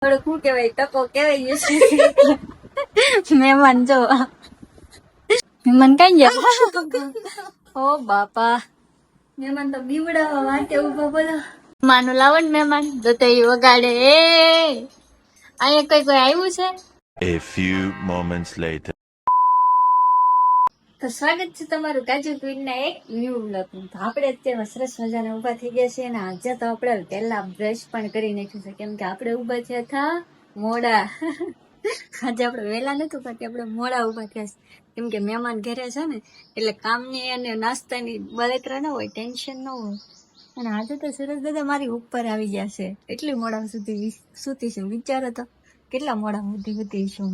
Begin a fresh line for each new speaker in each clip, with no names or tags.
થોડુંક શું કેવાય ટકો કેવાય છે મહેમાન જો મહેમાન કઈ ગયા ઓ બાપા મહેમાન તો બીવડાવા માટે ઉભો બોલો માનું લાવો ને મહેમાન જો તો એ વગાડે એ અહીંયા કોઈ આવ્યું છે.
A few moments later.
તો સ્વાગત છે તમારું કાજુ ક્વીન ના એક ન્યુ વ્લોગમાં. તો આપણે અત્યારે સરસ મજાના ઊભા થઈ ગયા છીએ અને આજે તો આપણે પહેલા બ્રશ પણ કરી નાખ્યું છે કેમ કે આપણે ઊભા થયા હતા મોડા. આજે આપણે વહેલા નતું પણ આપણે મોડા ઊભા થયા કેમ કે મહેમાન ઘરે છે ને એટલે કામની અને નાસ્તાની બળતરા ન હોય, ટેન્શન ન હોય. અને આજે તો સરસ દાદા મારી ઉપર આવી ગયા છે એટલી મોડા સુધી સૂતી છે. વિચારો તો કેટલા મોડા સુધી છું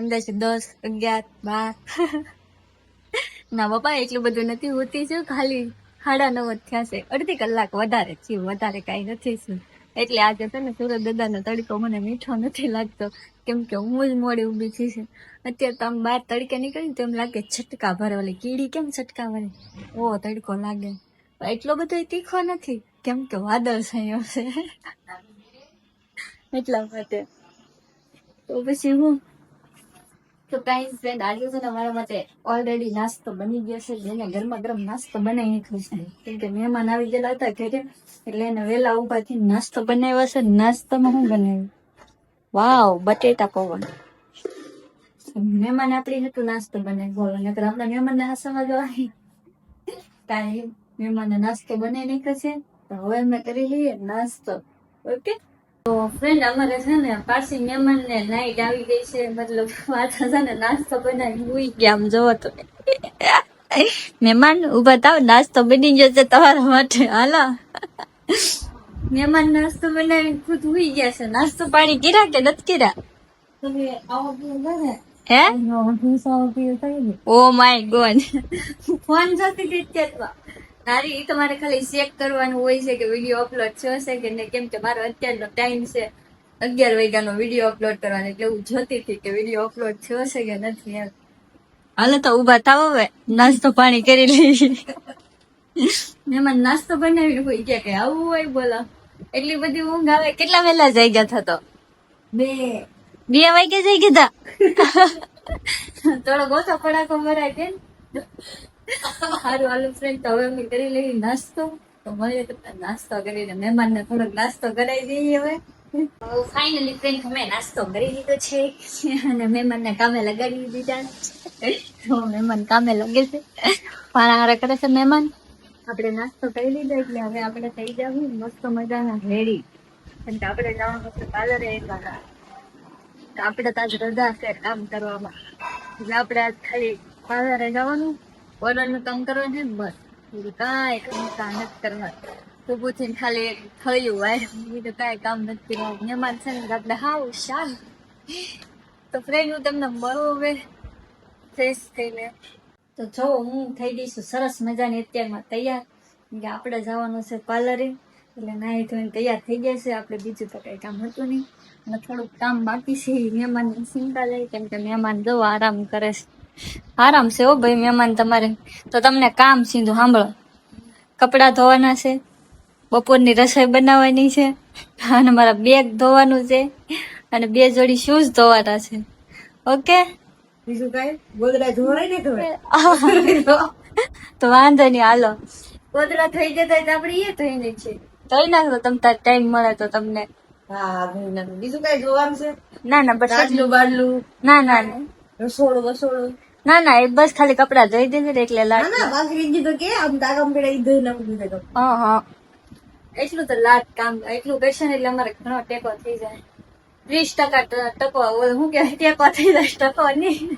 અંદાજે 10, 11, 12. ના પપ્પા એટલું બધું નથી હોતી છે, ખાલી 9:30 થયા છે. અડધી કલાક વધારે છે, વધારે કાંઈ નથી છે. એટલે આજે છે ને સુરત દાદાનો તડકો મને મીઠો નથી લાગતો કેમ કે હું જ મોડી ઊભી થઈ છે. અત્યારે તો આમ બહાર તડકે નીકળી તો એમ લાગે છટકા ભરે, ઓલી કીડી કેમ છટકા ભરે ઓ તડકો લાગે. એટલો બધો તીખો નથી કેમ કે વાદળ છાયો છે એટલા માટે. તો પછી હું તો કાંઈ ફ્રેન્ડ આજે છે ને મારા માટે ઓલરેડી નાસ્તો બની ગયો છે. જેને ગરમા ગરમ નાસ્તો બનાવી નાખ્યો છે કેમ કે મહેમાન આવી ગયેલા હતા ઘરે એટલે એને વહેલા ઉભા થઈને નાસ્તો બનાવ્યો છે. નાસ્તામાં શું બનાવ્યું? વાવ, બટેટા પૌવા. મહેમાન આપણી હતું નાસ્તો બનાવી બોલો નકર આપણા મહેમાનને હસવા જો કાંઈ મહેમાનને નાસ્તો બનાવી નાખ્યો છે. તો હવે અમે કરી લઈએ નાસ્તો. ઓકે તો ફ્રેન્ડ અમારે છે ને પાછી મહેમાન ને નાઈટ આવી ગઈ છે, મતલબ પાછા છે ને નાસ્તો બનાવી હુઈ ગયા. આમ જોવો તો મહેમાન ઉભા થાવ, નાસ્તો બની ગયો છે તમારા માટે, હાલો. મહેમાન નાસ્તો બનાવી ખુદ હુઈ ગયા છે. નાસ્તો પાણી કર્યા કે નથી કર્યા? હે ઓ માય ગોડ, ફોન જોતી હતી અત્યારમાં. તારી એ તમારે ખાલી ચેક કરવાનું હોય છે કે વિડીયો અપલોડ થયો છે કે નહીં, કેમ કે મારો અત્યારનો ટાઈમ છે 11 વાગ્યાનો વિડીયો અપલોડ કરવાનો. એટલે હું જોતી હતી કે વિડીયો અપલોડ થયો છે કે નથી એમ. હાલો તો ઉભા થાવ, હવે નાસ્તો પાણી કરી લઈએ. મહેમાન નાસ્તો બનાવીને હોય ગયા કે આવું હોય બોલો. એટલી બધી ઊંઘ આવે. કેટલા વહેલા જઈ ગયા થતો? 2 વાગે જઈ ગયા થોડો ગોથો પડાકો મરાય છે. સારું હાલો ફ્રેન્ડ, તો હવે અમે કરી લઈએ નાસ્તો. તો મળીએ કરતા નાસ્તો કરીને મહેમાનને થોડોક નાસ્તો કરાવી દઈએ. હવે ફાઇનલી ફ્રેન્ડ અમે નાસ્તો કરી લીધો છે અને મહેમાનને કામે લગાડી દીધા. તો મહેમાન કામે લાગે છે, પારા કરે છે મહેમાન. આપણે નાસ્તો કરી લીધો એટલે હવે આપણે થઈ જવું મસ્ત મજાના રેડી. કેમ કે આપણે જવાનું છે પાર્લરે. તો આપણે તો આજ રજા છે કામ કરવામાં, એટલે આપણે આજ ખાલી પાર્લરે જવાનું, ઓર્ડરનું કામ કરવાનું છે બસ. બીજું કાંઈ કામ નથી કરવા. તો પૂછીને ખાલી એક થયું વાય, બીજું કાંઈ કામ નથી કરવાનું. મહેમાન છે ને આપણે હાવ શાંત. તો ફ્રેન્ડ હું તમને મળું હવે ફ્રેશ થઈને. તો જો હું થઈ ગઈ છું સરસ મજાની અત્યારમાં તૈયાર, કે આપણે જવાનું છે પાર્લરે. એટલે નાહી ધોઈને તૈયાર થઈ ગયા છે આપણે. બીજું તો કંઈ કામ હતું નહીં અને થોડુંક કામ બાકી છે. મહેમાનની ચિંતા લઈ કેમ કે મહેમાન જો આરામ કરે છે. આરામ છે હો ભાઈ મહેમાન તમારે. તો તમને કામ સીધું સાંભળો, કપડાં ધોવાના છે, બપોરની રસોઈ બનાવવાની છે અને મારા બેગ ધોવાનું છે અને 2 જોડી શૂઝ ધોવાના છે. ઓકે,
બીજું કઈ ગોદડા ધોવાય ને ધોવાય
તો વાંધો નહીં હાલો. ગોદડા થઈ જતા આપણે એ ધોઈને છે ધોઈ નાખો તમે તાર ટાઈમ મળે તો તમને.
હા ધોઈ નાખું. બીજું કઈ ધોવાનું છે?
ના ના બસ
બાટલું બાટલું
ના ના
રસોડું વસોડું
ના ના, એ બસ ખાલી કપડા ધોઈ દેજે એટલે લાટ.
ના બાકી કીધું કે આમ તાકામ પડે ઈ ધોઈ નાખું. બીજું
હા હા, એટલું તો લાટ કામ એટલું કરશે ને એટલે અમારે ઘણો ટેકો થઈ જાય. 30% ટકો હું કે ટેકો થઈ જાય, ટકો નહીં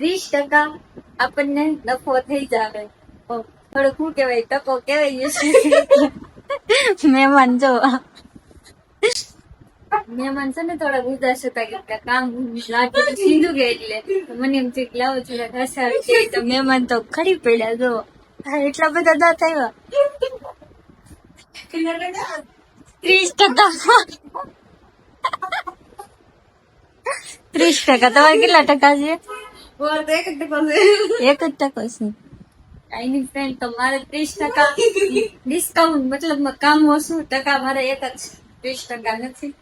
30% આપણને નફો થઈ જાય. થોડુંક શું કેવાય ટકો કેવાય છે. મહેમાન જો મહેમાન છે ને થોડા ઉદાસ હતા કે કામ લાગે સીધું કે એટલે મને એમ થયું લાવો થોડા ઘસાડ છે. તો મહેમાન તો ખડી પડ્યા જો. એટલા બધા દાંત આવ્યા 30%. તમારે કેટલા ટકા છે? 1 જ ટકો છે. કાઈની ફ્રેન્ડ તો મારે 30% ડિસ્કાઉન્ટ, મતલબ કામ ઓછું, ટકા મારે 1 જ. 20% નથી.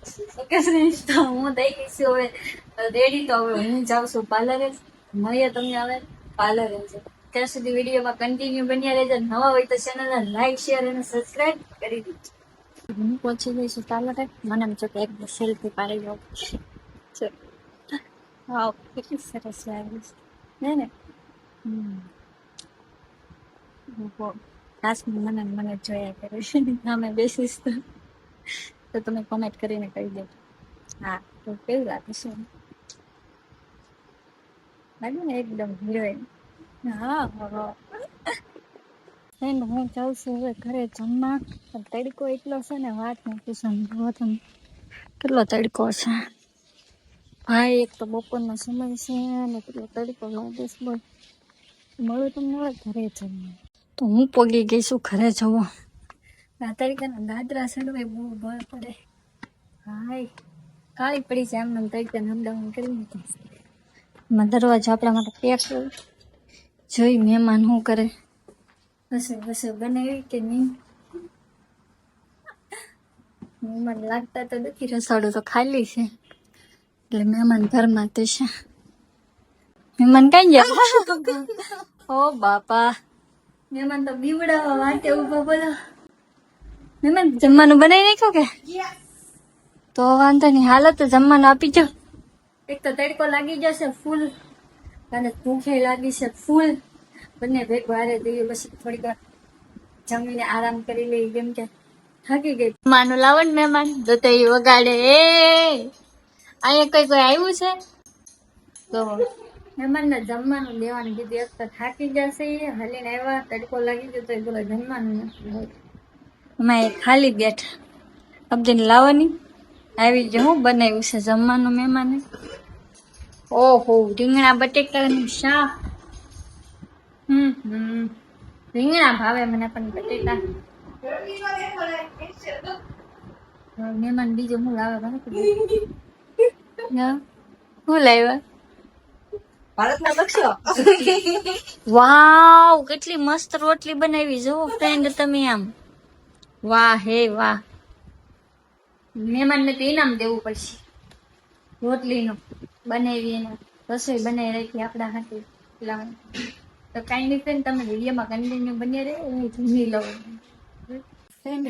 ઓકે ફ્રેન્ડ્સ, તો હું થઈ ગઈ છું હવે રેડી. તો હવે હું જાઉં છું પાર્લરે. મળીએ તમને હવે પાર્લરે છે. ત્યાં સુધી વિડીયોમાં કન્ટિન્યુ બન્યા રહેજો. નવા હોય તો ચેનલને લાઈક, શેર અને સબસ્ક્રાઇબ કરી દીજો. હું પહોંચી ગઈ છું પાર્લરે. મને એમ છે કે એક સેલ્ફી પાડી લઉં. ચલો. વાવ, કેટલી સરસ લાગે છે ને. મને મને જોયા કરે છે. અમે બેસીશ તો તમે કોમેન્ટ કરીને કહી દો. હા, તો કેવું લાગે છે? લાગ્યું ને એકદમ હિરોઈન. હા હા. હું જાઉં છું હવે ઘરે જમવા. તડકો એટલો છે ને વાત નથી સમજો તમે. કેટલો તડકો છે ભાઈ. એક તો બપોરનો સમય છે અને કેટલો તડકો લાગે છે. બોલ મળું તમને હવે ઘરે જમવા. તો હું પોગી ગઈ છું ઘરે જવો. આ તરીકેના દાદરા સડવાય બહુ ભર પડે. હાય કાળી પડી છે એમને તરીકે અપડાઉન કરી દીધું. દરવાજો આપણા માટે પેક જોઈ મહેમાન શું કરે. રસોઈ બનાવી કે નહીં? મહેમાન લાગતા તો નથી. રસોડું તો ખાલી છે એટલે મહેમાન ઘરમાં તો છે. મહેમાન કઈ ગયા? ઓ બાપા, મહેમાન તો બીવડાવા માટે ઉભા. બોલો મહેમાન જમવાનું બનાવી નાખ્યું કે? તો વાંધો નહીં, હાલો તો જમવાનું આપી જાઓ. એક તો તડકો લાગી જશે ફૂલ અને ભૂખે લાગી છે ફૂલ. બંને ભેગું હારે દઈએ પછી થોડીક વાર જમીને આરામ કરી લઈએ કેમ કે થાકી ગઈ. માનું લાવો ને મહેમાન તો એ વગાડે. અહીંયા કોઈ આવ્યું છે તો મહેમાનને જમવાનું દેવાનું કીધું. એક તો થાકી જશે હાલીને આવ્યા, તડકો લાગી ગયો તો એ બોલો જમવાનું નથી. એમાં એ ખાલી બેઠા. અબજીને લાવવાની આવી ગયો. હું બનાવ્યું છે જમવાનું મહેમાને? ઓહો, રીંગણા બટેટાનું શાક. રીંગણા ભાવે મને પણ બટેટા. મહેમાન બીજું હું લાવે મને હું લાવ્યા?
ભારતના લક્ષ્ય.
વાવ, કેટલી મસ્ત રોટલી બનાવી જો ફ્રેન્ડ તમે. આમ વાહ હે વાહ. મહેમાનને તો ઇનામ દેવું પડશે રોટલીનું. બનાવી એને રસોઈ બનાવી રાખી આપણા હાથે. તો કાંઈ નહીં ફ્રેન્ડ, તમે વિડીયોમાં કન્ટિન્યુ બન્યા રહે. હું જમી લઉં ફ્રેન્ડ.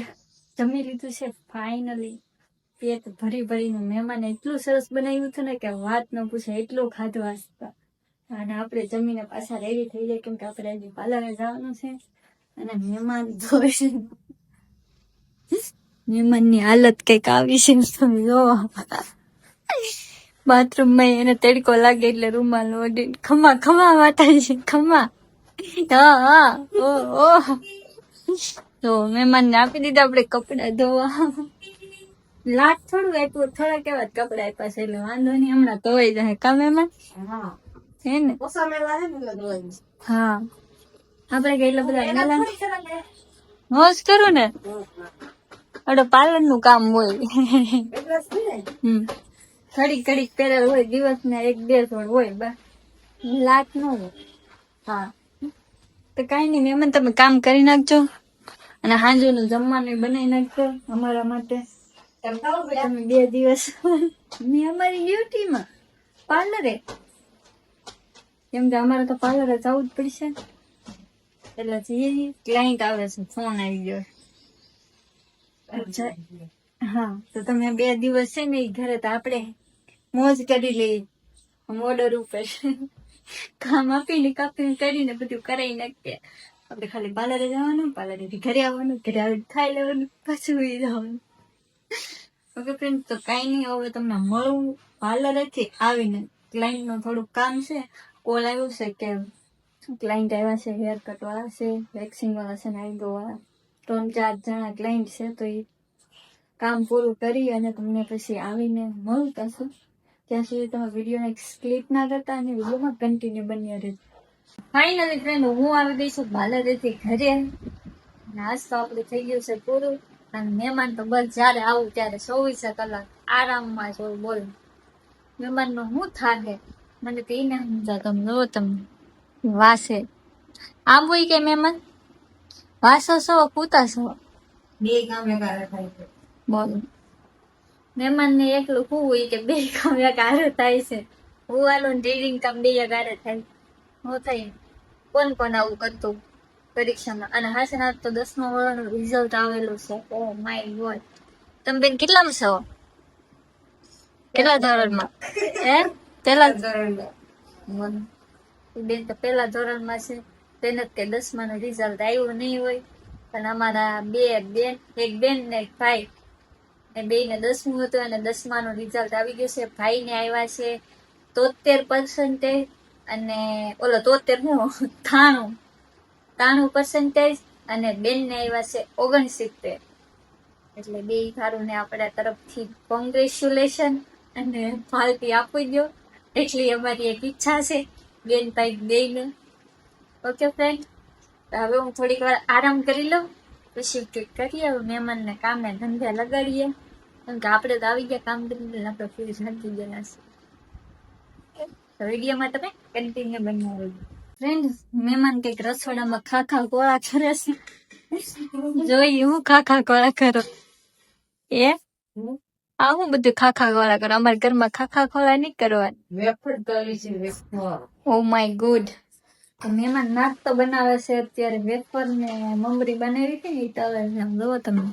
જમી લીધું છે ફાઇનલી. પેટ ભરી ભરીને. મહેમાને એટલું સરસ બનાવ્યું હતું ને કે વાત ન પૂછે. એટલું ખાધું આસતા. અને આપણે જમીને પાછા રેડી થઈ જાય કેમ કે આપણે હજી પાર્લરે જવાનું છે. અને મહેમાન જોશે. મહેમાનની હાલત કઈક આવી છે તમે જોવો. બાથરૂમમાં એને તડકો લાગે એટલે રૂમાલ ઓઢીને ખમા ખમા વાટાય છે. ખમા હા હા. ઓહ, તો મહેમાનને આપી દીધા આપણે કપડા ધોવા. લાટ થોડું આપ્યું, થોડા કેવા કપડા આપ્યા છે એટલે વાંધો નહીં. હમણાં ધોવાઈ જાય કા મહેમાન?
હા,
હે ને?
ઓછા મેલા છે ને એટલે ધોવાય.
હા, આપણે કઈ એટલા બધા મેલા મોજ કરું ને. અડો પાર્લર નું કામ હોય. ઘડીક ઘડીક પહેરેલ હોય. દિવસ ને 1-2 જોડ હોય બસ. લાટ ન હોય. હા, તો કઈ નહીં મહેમાન, તમે કામ કરી નાખજો અને સાંજનું જમવાનું બનાવી નાખજો અમારા માટે. તમે 2 દિવસ મેં અમારી ડ્યુટીમાં પાર્લરે, કેમ કે અમારે તો પાર્લરે જવું જ પડશે. એટલે જઈએ. ક્લાયન્ટ આવે છે, ફોન આવી ગયો. હા, તો તમે 2 દિવસ છે ને ઘરે તો આપણે મોજ કરી લઈએ. ઓર્ડર ઉપર કામ આપીને કાપીને કરીને બધું કરાવી નાખીએ. આપણે ખાલી પાર્લરે જવાનું, પાર્લરેથી ઘરે આવવાનું, ઘરે આવીને ખાઈ લેવાનું, પાછું ઉઈ જવાનું. ઓકે ફ્રેન્ડ, તો કાંઈ નહીં. હવે તમને મળું પાર્લરેથી આવીને. ક્લાયન્ટનું થોડુંક કામ છે. કોલ આવ્યું છે કે ક્લાયન્ટ આવ્યા છે, હેર કટ વાળા છે, વેક્સિંગ વાળા છે, આઈબ્રો વાળા. 3-4 જણા ક્લાયન્ટ છે. તો એ કામ પૂરું કરી અને તમને પછી આવીને મળું પાછું. ત્યાં સુધી તમે વિડીયોને સ્કીપ ના કરતા અને વિડીયોમાં કન્ટિન્યુ બન્યા રહેજો. ફાઇનલી ફ્રેન્ડ, હું આવી ગઈ છું પાર્લરેથી ઘરે. નાસ્તો આપણે થઈ ગયું છે પૂરું. અને મહેમાન તો બસ જયારે આવું ત્યારે 24 કલાક આરામમાં જ હોય. બોલ મહેમાનનો શું થાય મને તો એ ના સમજા. તમે જો તમે વાસે આમ હોય કે મહેમાન વાસો છો પૂતા છો?
બે કામ એકારે થાય છે.
બોલો મહેમાન ને એકલું હું હોય કે બે કામ એક હારે થાય છે, હુવાનું ને રીડિંગ કામ બે એક હારે થાય. હું થાય કોણ આવું કરતું પરીક્ષામાં. અને હાસે હાથ તો 10મા વાળાનું રિઝલ્ટ આવેલું છે. Oh my God. તમે બેન કેટલામાં છો? કેટલા ધોરણમાં? પેલા ધોરણમાં. બેન તો પેલા ધોરણમાં છે. તેને કે 10માનું રિઝલ્ટ આવ્યું નહીં હોય. પણ અમારા એક બેન ને એક ભાઈ, એ બે ને 10મું હતું અને 10માનું રિઝલ્ટ આવી ગયું છે. ભાઈ ને આવ્યા છે 73% અને ઓલો 93% અને બેન ને આવ્યા છે 69. એટલે બે સારું ને આપણા તરફથી કોંગ્રેચ્યુલેશન અને પાર્ટી આપી દો એટલી અમારી એક ઈચ્છા છે બેન ભાઈ બેને. ઓકે ફ્રેન્ડ, હવે હું થોડીક વાર આરામ કરી લઉં, પછી કંઈક કરીએ. મહેમાનને કામે ધંધે લગાડીએ, કેમ કે આપણે તો આવી ગયા કામ કરીને, આપણે ફ્રી શાંતિ ગયા છે. તો વિડીયોમાં તમે કન્ટિન્યુ બનાવો. ફ્રેન્ડ, મહેમાન કંઈક રસોડામાં ખાખા કોળા કરે છે. જોઈ હું ખાખા કોળા કરો. આ હું બધું ખાખા કોળા કરો? અમારા ઘરમાં ખાખા કોળા નહીં કરવા.
વેફર તળી છે, વેફર.
Oh my good. મહેમાન નાસ્તો બનાવે છે અત્યારે. વેફર ને મમરી બનાવી હતી ને, તવે જોવો તમે.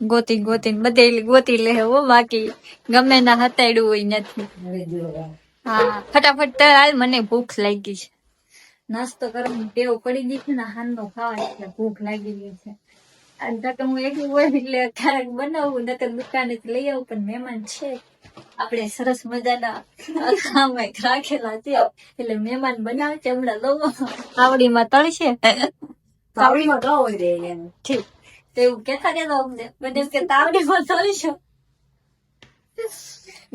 ગોતી બધે ગોતી લે હો, બાકી ગમે ના હતાડ્યું હોય નથી. હા, ફટાફટ તળ હાલ, મને ભૂખ લાગી છે. નાસ્તો કરવાની ટેવ પડી ગઈ છે ને, હાનનો ખાવા એટલે ભૂખ લાગી ગઈ છે. અને હું એકલી હોય એટલે ક્યારેક બનાવું, નકર દુકાનેથી લઈ આવું. પણ મહેમાન છે આપણે સરસ મજાના રાખેલા છે, એટલે મહેમાન બનાવે છે. હમણાં દો તાવડીમાં તળશે.
તાવડીમાં તો હોય રે એમ.
ઠીક, તો એવું કેતા અમને મને કે તાવડીમાં તળશો.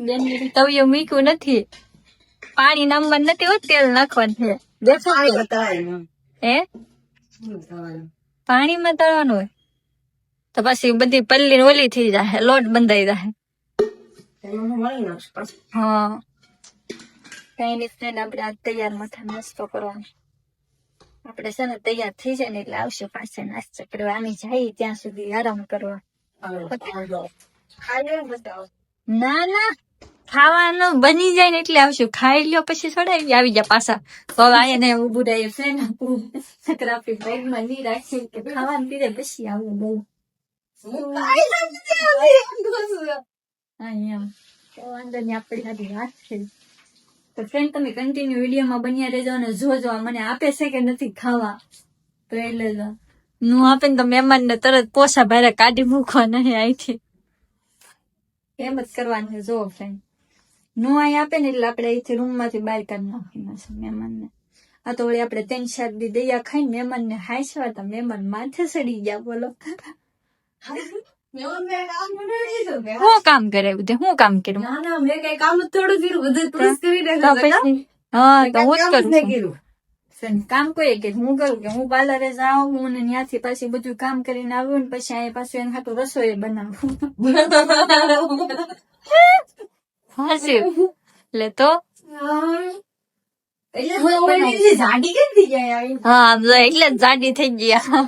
બેન તવિયો મૂક્યું નથી, પાણી નામવાનું નથી હોત, તેલ નાખવાનું છે. પાણીમાં તળવાનું હોય તો પછી બધી પલ્લી ઓલી થઈ જાય, લોટ બંધાઈ જાય. હા, કઈ નહીં ફ્રેન્ડ, આપણે આ તૈયાર માથા નાસ્તો કરવાનો. આપણે છે ને તૈયાર થઈ જાય ને એટલે આવશે પાછા નાસ્તો કરવા. આની જાય ત્યાં સુધી આરામ કરવા. ના, ખાવાનું બની જાય ને એટલે આવશું. ખાઈ લ્યો પછી છોડાવી આવી ગયા પાછા. તો આને ઉભું રહે છે ને, આપણી બેગમાં નહીં રાખી કે ખાવાનું પીરે પછી આવું બહુ. વાંધો નહીં, આપણી સાથે વાત છે. તો ફ્રેન્ડ, તમે કન્ટિન્યુ વિડીયોમાં બન્યા રહેજો અને જોજો મને આપે છે કે નથી ખાવા, તો એ લેજો. નું આપે ને તો મહેમાનને તરત પોસા ભારે કાઢી મૂકવા નહીં અહીંથી. એમ જ કરવાનું જો ફ્રેન્ડ. નું અહીં આપે ને એટલે આપણે અહીંથી રૂમમાંથી બહાર કાઢી નાખીને છે મહેમાનને. આ તો વળી આપણે 3-4 દી દયા ખાઈને મહેમાનને હાંસવા તો મહેમાન માથે સડી ગયા. બોલો હું કામ કરાવ્યું તે? હું કામ કર્યું?
મેં કઈ કામ થોડું કર્યું, બધું પુરુષ કરી
તો
નાખ્યું.
પછી હા, તો હું જ કરું છું.
કર્યું.
કામ કોઈ કે હું કરું કે હું પાર્લરે જાઉં ને ત્યાંથી પાછી બધું કામ કરીને આવું ને પછી અહીંયા પાછું એને ખાતું રસોઈ બનાવું. હાસી એટલે તો
જાડી કેમ થઈ જાય?
હા, એટલે જ જાડી થઈ ગયા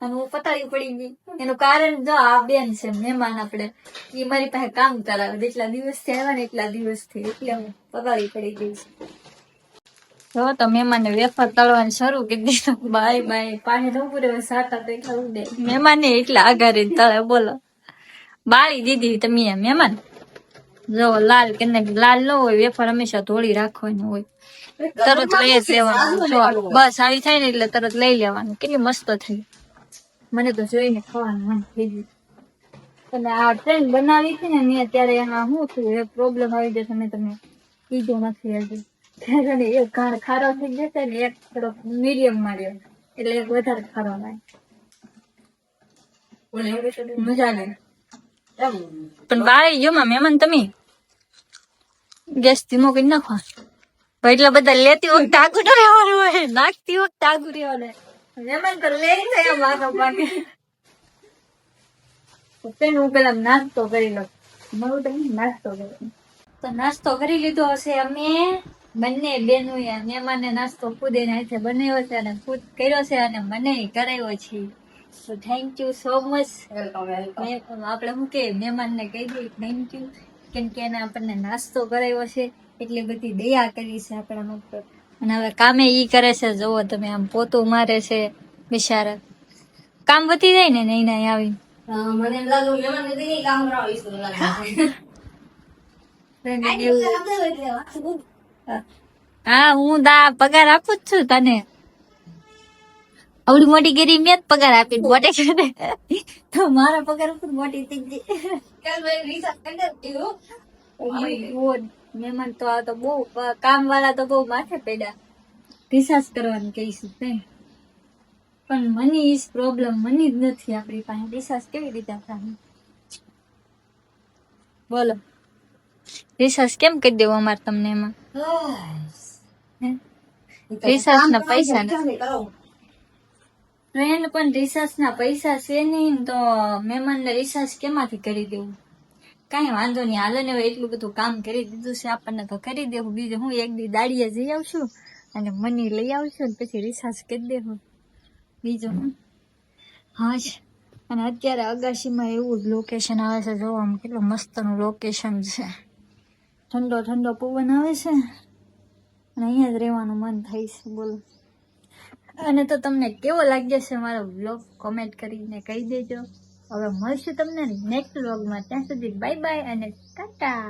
અને હું પતાળી પડી ગઈ. એનું કારણ જો આ બેન છે મહેમાન આપણે, એ મારી પાસે કામ કરાવે. જેટલા દિવસથી આવ્યા ને એટલા દિવસથી, એટલે હું પતાળી પડી ગઈ છું. જો તો મહેમાને વેફર તળવાનું શરૂ કરી દીધું. બાય પાસે નવું રહ્યું, સાતા પેઠા ઉડે. મહેમાને એટલા આઘારી તળે, બોલો. બાળી દીધી તમે મહેમાન. જો લાલ કે લાલ ન હોય, વેફર હંમેશા ધોળી રાખવાની હોય. તરત લઈ જ લેવાનું. બસ આવી થાય ને એટલે તરત લઈ લેવાનું. કેટલી મસ્ત થઈ. મને તો જોઈને ખાવાનું મન થઈ ગયું. અને આ ટ્રેન બનાવી હતી ને મેં, ત્યારે એમાં શું થયું, એક પ્રોબ્લેમ આવી જશે. મેં તમને કીધું નથી હજી. એક ઘાણ ખારો થઈ જશે ને એક થોડો મીડિયમ માર્યો, એટલે એક વધારે ખારો લાગે. મજા આવે. પણ બાળી ગયો મહેમાન તમે ગેસ ધીમો કરી નાખો. એટલા બધા લેતી વખતે આગું રહેવાનું હોય, નાખતી વખતે આગું રહેવાનું. મહેમાન તો લે થયા મારો પાકે. હું પેલા નાસ્તો કરી લઉં. નાસ્તો કરી લીધો હશે અમે બંને બેનો. મહેમાને નાસ્તો ખુદ એને હાથે બનાવ્યો છે અને ખુદ કર્યો છે અને મને કરાવ્યો છે. So thank you so much.
Welcome
આપણે શું કે મહેમાનને કહી દઈએ થેન્ક યુ, કેમ કે એને આપણને નાસ્તો કરાવ્યો છે, એટલી બધી દયા કરી છે આપણા ઉપર. અને હવે કામે ઈ કરે છે, જોવો તમે, આમ પોતું મારે છે બિચારા. કામ વધી જાય ને નહીં નહીં આવી.
મને એમ લાગ્યું મહેમાન ને કઈ કામ કરાવીશું
હા, હું પગાર આપું જ છું તને. આવડી મોટી ગેરી મેં જ પગાર આપી, મોટે કરે તો મારા પગાર ઉપર મોટી થઈ ગઈ. મહેમાન તો આ તો બહુ કામ વાળા તો બહુ માથે પડ્યા. રિસાર્જ કરવાનું કહીશું પણ મની ઇઝ પ્રોબ્લેમ, મની જ નથી આપણી પાસે. રિસાર્જ કેવી રીતે થાય બોલો? રિસાર્જ કેમ કરી દેવું અમારે તમને એમાં? રિસાર્જ ના પૈસા નથી ફ્રેન્ડ, પણ રિસાર્જ ના પૈસા છે નહીં તો મહેમાનને રિસાર્જ કેમાંથી કરી દેવું? કાંઈ વાંધો નહીં, હાલો ને હવે એટલું બધું કામ કરી દીધું છે આપણને તો કરી દેવું. બીજું હું એક દી દાડીએ જઈ આવશું અને મની લઈ આવશું ને પછી રિસાર્જ કરી દેવું. બીજું હું હા જ. અને અત્યારે અગાશીમાં એવું જ લોકેશન આવે છે, જોવામાં કેટલું મસ્તનું લોકેશન છે. ઠંડો ઠંડો પવન આવે છે અને અહીંયા જ રહેવાનું મન થાય છે. બોલો. અને તો તમને કેવો લાગ્યો છે મારો વ્લોગ કોમેન્ટ કરીને કહી દેજો. હવે મળશું તમને નેક્સ્ટ વ્લોગમાં. ત્યાં સુધી બાય બાય અને ટાટા.